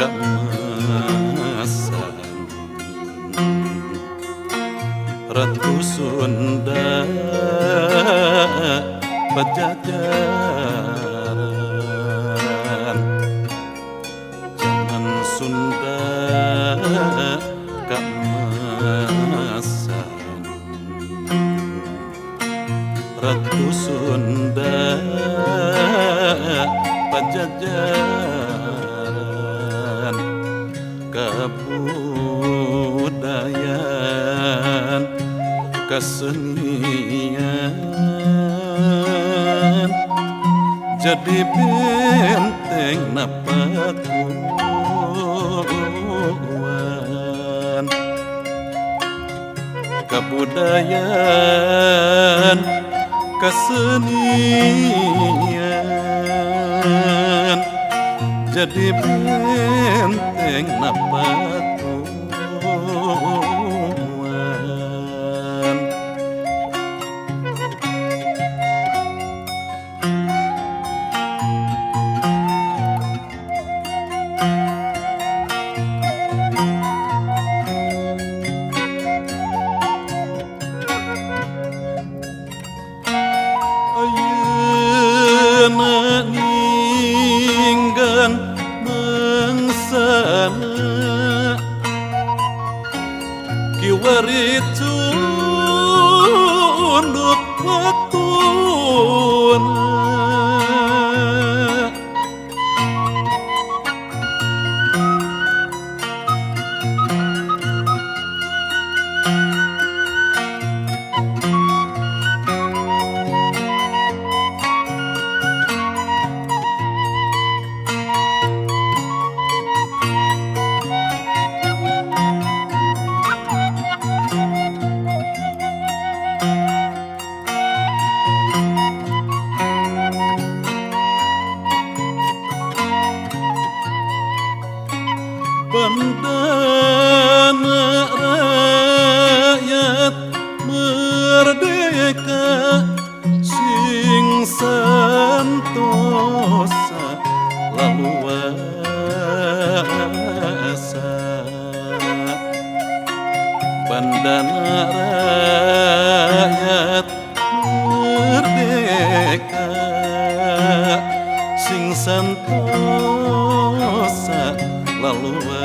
keemasan Ratu Sunda Pajajaran zaman Sunda keemasan Ratu Sunda Pajajaran kebudayaan kesenian jadi benteng napakuan kebudayaan kesenian jadi benteng napakuan ayeuna ninggan mengsana kiwari tunduk waktuna Bandana rakyat merdeka sing santosa laluasa Bandana rakyat merdeka sing santosa laluasa